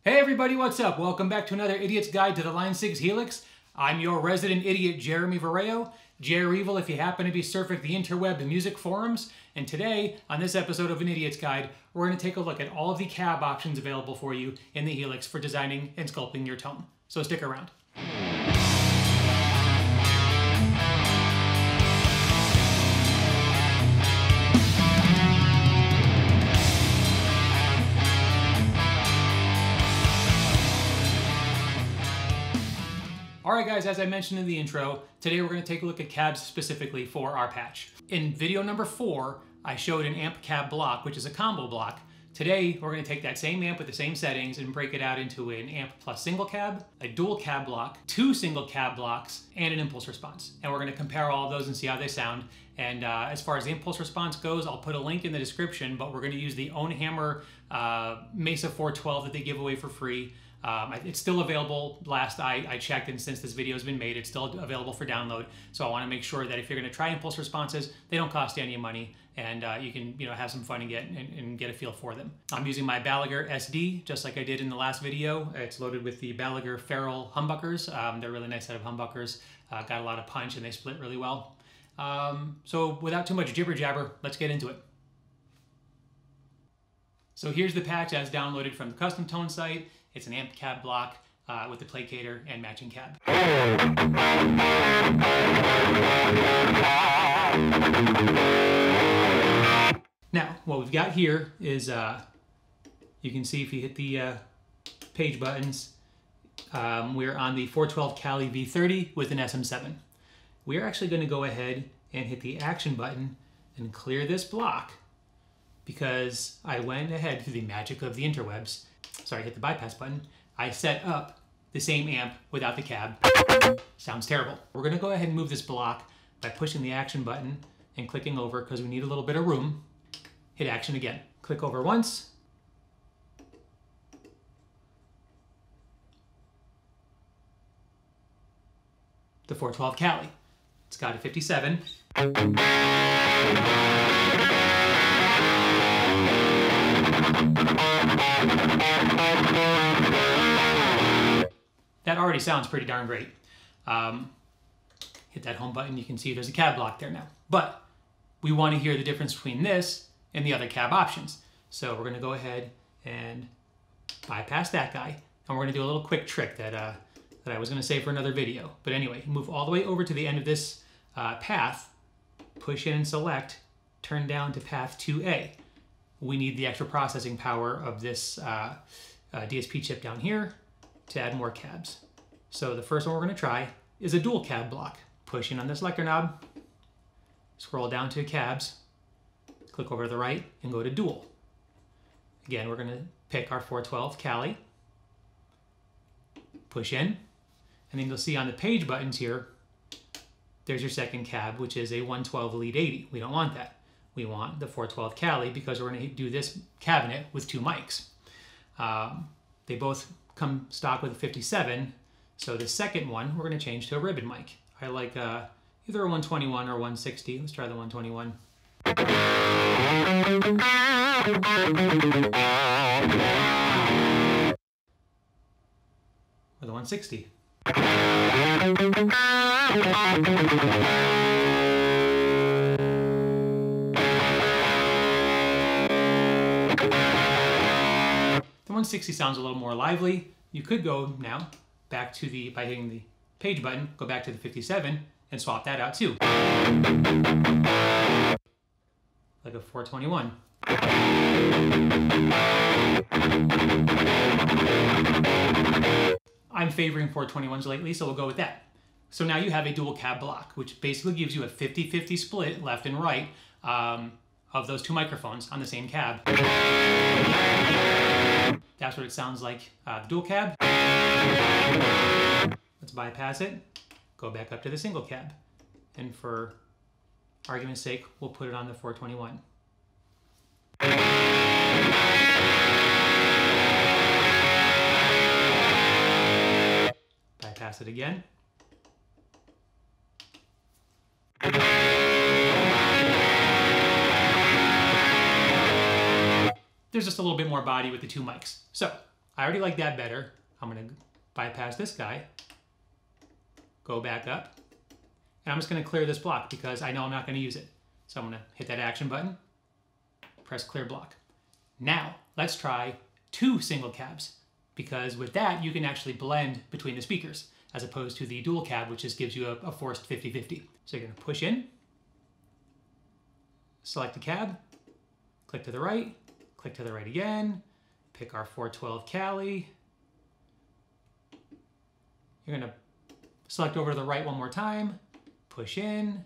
Hey everybody, what's up? Welcome back to another Idiot's Guide to the Line 6 Helix. I'm your resident idiot, Jeremy Vareo, Jerevil if you happen to be surfing the interweb music forums. And today, on this episode of An Idiot's Guide, we're going to take a look at all of the cab options available for you in the Helix for designing and sculpting your tone. So stick around. Alright guys, as I mentioned in the intro, today we're going to take a look at cabs specifically for our patch. In video number 4, I showed an amp cab block, which is a combo block. Today, we're going to take that same amp with the same settings and break it out into an amp plus single cab, a dual cab block, 2 single cab blocks, and an impulse response. And we're going to compare all of those and see how they sound. And as far as the impulse response goes, I'll put a link in the description, but we're going to use the Own Hammer Mesa 412 that they give away for free. It's still available. Last I checked, and since this video has been made, it's still available for download. So I want to make sure that if you're going to try impulse responses, they don't cost you any money, and you can have some fun and get a feel for them. I'm using my Balaguer SD, just like I did in the last video. It's loaded with the Balaguer Feral humbuckers. They're a really nice set of humbuckers. Got a lot of punch, and they split really well. So without too much jibber jabber, let's get into it. So here's the patch as downloaded from the custom tone site. It's an amp cab block with the placator and matching cab. Now, what we've got here is, you can see if you hit the page buttons, we're on the 412 Cali V30 with an SM7. We're actually going to go ahead and hit the action button and clear this block because I went ahead through the magic of the interwebs. Sorry, hit the bypass button. I set up the same amp without the cab. Sounds terrible. We're going to go ahead and move this block by pushing the action button and clicking over because we need a little bit of room. Hit action again. Click over once. The 412 Cali. It's got a 57. That already sounds pretty darn great. Hit that home button, you can see there's a cab block there now. But we want to hear the difference between this and the other cab options. So we're going to go ahead and bypass that guy. And we're going to do a little quick trick that I was going to save for another video. But anyway, move all the way over to the end of this path, push in and select, turn down to path 2A. We need the extra processing power of this DSP chip down here to add more cabs. So the first one we're going to try is a dual cab block. Push in on the selector knob, scroll down to cabs, click over to the right and go to dual. Again, we're going to pick our 412 Cali, push in, and then you'll see on the page buttons here, there's your second cab, which is a 112 lead 80. We don't want that. We want the 412 Cali because we're going to do this cabinet with 2 mics. They both come stock with a 57, so the second one we're going to change to a ribbon mic. I like either a 121 or 160. Let's try the 121. Or the 160. The 160 sounds a little more lively. You could go now back to by hitting the page button, go back to the 57 and swap that out too. Like a 421. I'm favoring 421s lately, so we'll go with that. So now you have a dual cab block, which basically gives you a 50-50 split left and right of those 2 microphones on the same cab. That's what it sounds like, dual cab. Let's bypass it, go back up to the single cab. And for argument's sake, we'll put it on the 421. Bypass it again. there's just a little bit more body with the two mics. So I already like that better. I'm gonna bypass this guy, go back up, and I'm just gonna clear this block because I know I'm not gonna use it. So I'm gonna hit that action button, press clear block. Now, let's try 2 single cabs, because with that, you can actually blend between the speakers, as opposed to the dual cab, which just gives you a forced 50-50. So you're gonna push in, select a cab, click to the right again, pick our 412 Cali. You're gonna select over to the right one more time, push in,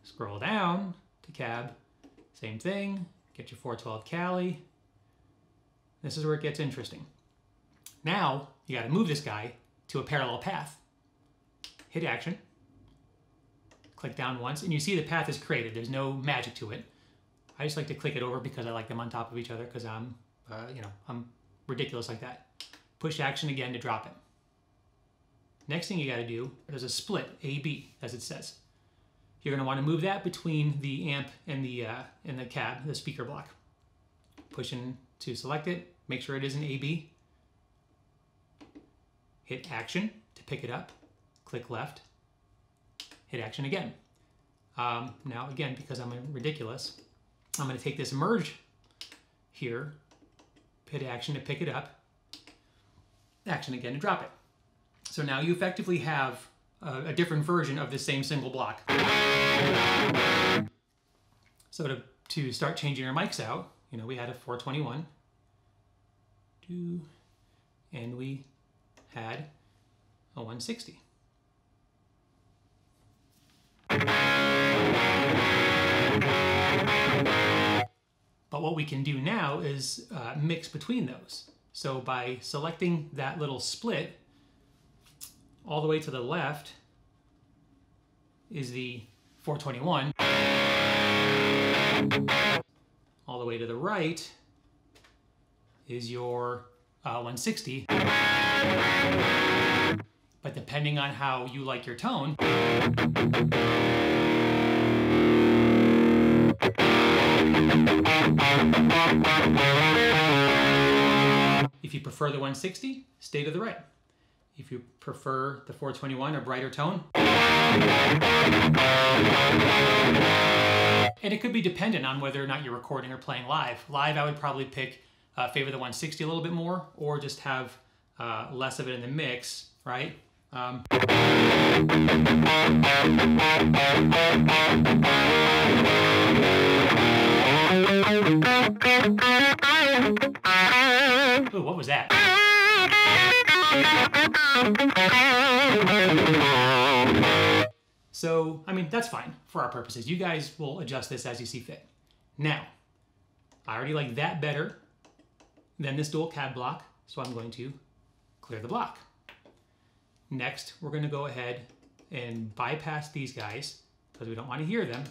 scroll down to cab, same thing, get your 412 Cali. This is where it gets interesting. Now, you gotta move this guy to a parallel path. Hit action, click down once, and you see the path is created. There's no magic to it. I just like to click it over because I like them on top of each other because I'm ridiculous like that. Push action again to drop it. Next thing you gotta do, there's a split, A-B, as it says. You're gonna wanna move that between the amp and the cab, the speaker block. Push in to select it, make sure it is an A-B. Hit action to pick it up, click left, hit action again. Now again, because I'm ridiculous, I'm gonna take this merge here, hit action to pick it up, action again to drop it. So now you effectively have a different version of the same single block. So to start changing our mics out, we had a 421, and we had a 160. But what we can do now is mix between those. So by selecting that little split, all the way to the left is the 421. All the way to the right is your 160. But depending on how you like your tone, if you prefer the 160, stay to the right. If you prefer the 421 or brighter tone. And it could be dependent on whether or not you're recording or playing live. Live, I would probably favor the 160 a little bit more, or just have less of it in the mix, right? Ooh, what was that? So, that's fine for our purposes. You guys will adjust this as you see fit. Now, I already like that better than this dual cab block, so I'm going to clear the block. Next, we're going to go ahead and bypass these guys because we don't want to hear them.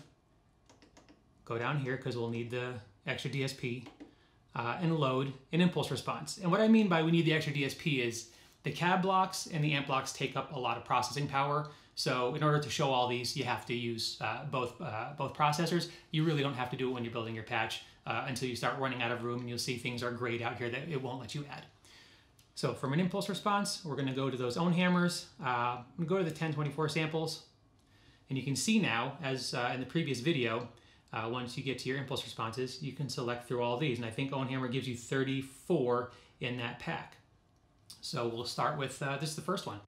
Go down here because we'll need the extra DSP and load an impulse response. And what I mean by we need the extra DSP is the cab blocks and the amp blocks take up a lot of processing power. So in order to show all these, you have to use both processors. You really don't have to do it when you're building your patch until you start running out of room, and you'll see things are grayed out here that it won't let you add. So from an impulse response, we're going to go to those own hammers. I'm going to go to the 1024 samples. And you can see now, as in the previous video, once you get to your impulse responses, you can select through all these. And I think Own Hammer gives you 34 in that pack. So we'll start with, this is the first one.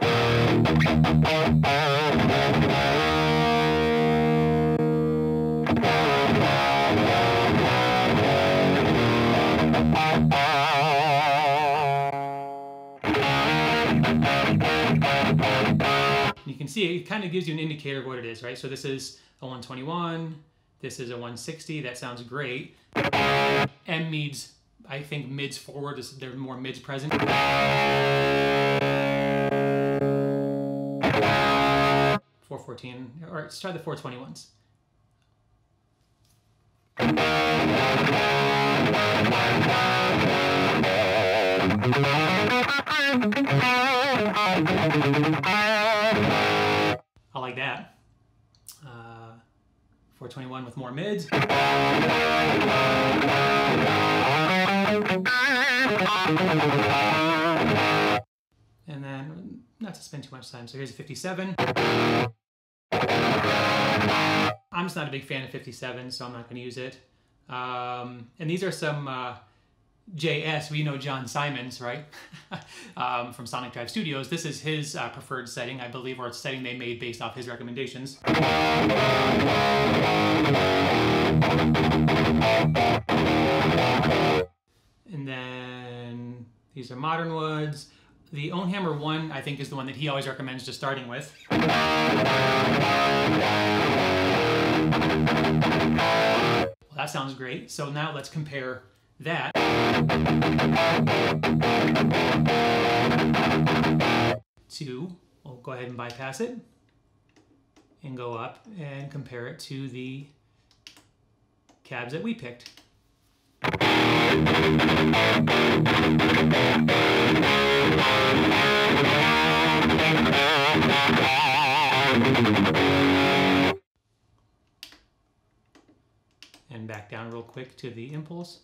You can see it kind of gives you an indicator of what it is, right? So this is a 121, this is a 160, that sounds great. M needs, I think, mids forward, there are more mids present. 414, or let's try the 421s. I like that. 421 with more mids. And then, not to spend too much time, so here's a 57. I'm just not a big fan of 57, so I'm not going to use it. And these are some JS, we know John Simons, right? From Sonic Drive Studios. This is his preferred setting, I believe, or it's a setting they made based off his recommendations. And then these are modern woods. The Own Hammer 1, I think, is the one that he always recommends just starting with. Well, that sounds great. So now let's compare that to, we'll go ahead and bypass it and go up and compare it to the cabs that we picked. And back down real quick to the impulse.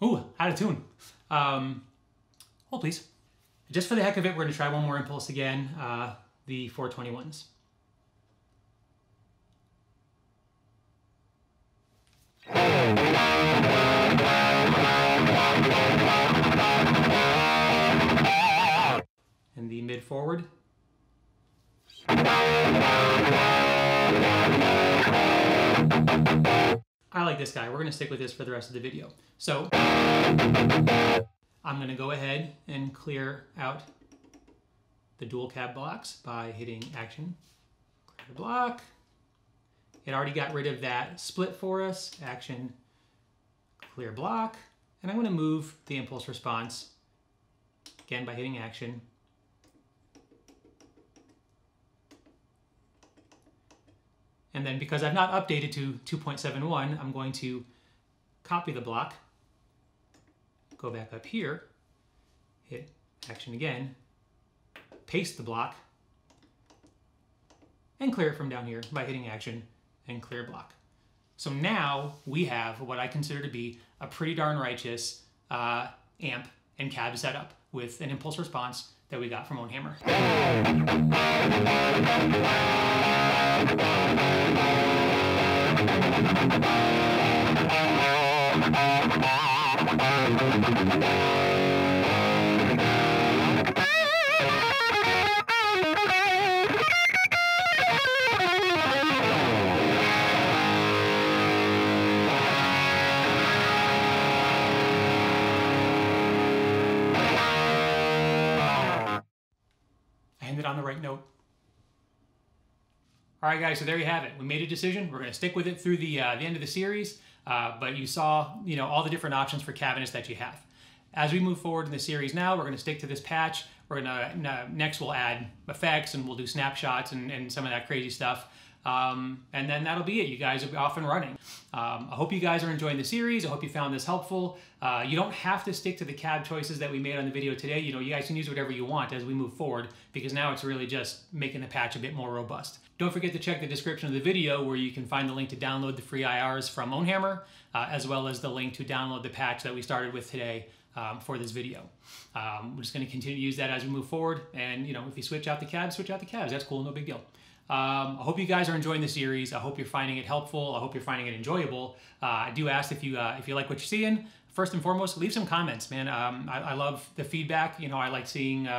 Ooh, out of tune. Hold please. Just for the heck of it, we're going to try one more impulse again, the 421s. And the mid forward. I like this guy. We're going to stick with this for the rest of the video. So I'm going to go ahead and clear out the dual cab blocks by hitting Action, clear the block. It already got rid of that split for us. Action, clear block. And I'm going to move the impulse response, again by hitting Action. And then because I've not updated to 2.71, I'm going to copy the block, go back up here, hit Action again, paste the block, and clear it from down here by hitting Action and clear block. So now we have what I consider to be a pretty darn righteous amp and cab setup with an impulse response that we got from Own Hammer. On the right note. All right, guys, so there you have it. We made a decision. We're going to stick with it through the end of the series, but you saw, all the different options for cabinets that you have. As we move forward in the series now, we're going to stick to this patch. We're going to, next we'll add effects and we'll do snapshots and some of that crazy stuff. And then that'll be it. You guys will be off and running. I hope you guys are enjoying the series. I hope you found this helpful. You don't have to stick to the cab choices that we made on the video today. You guys can use whatever you want as we move forward, because now it's really just making the patch a bit more robust. Don't forget to check the description of the video where you can find the link to download the free IRs from Own Hammer, as well as the link to download the patch that we started with today for this video. We're just going to continue to use that as we move forward. And, if you switch out the cabs, switch out the cabs. That's cool. No big deal. I hope you guys are enjoying the series. I hope you're finding it helpful. I hope you're finding it enjoyable. I do ask if you like what you're seeing, first and foremost, leave some comments, man. I love the feedback. I like seeing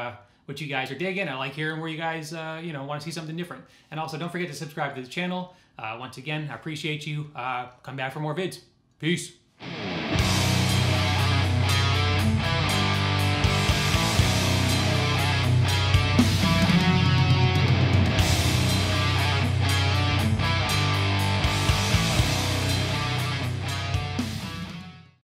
what you guys are digging. I like hearing where you guys want to see something different. And also, don't forget to subscribe to the channel. Once again, I appreciate you. Come back for more vids. Peace.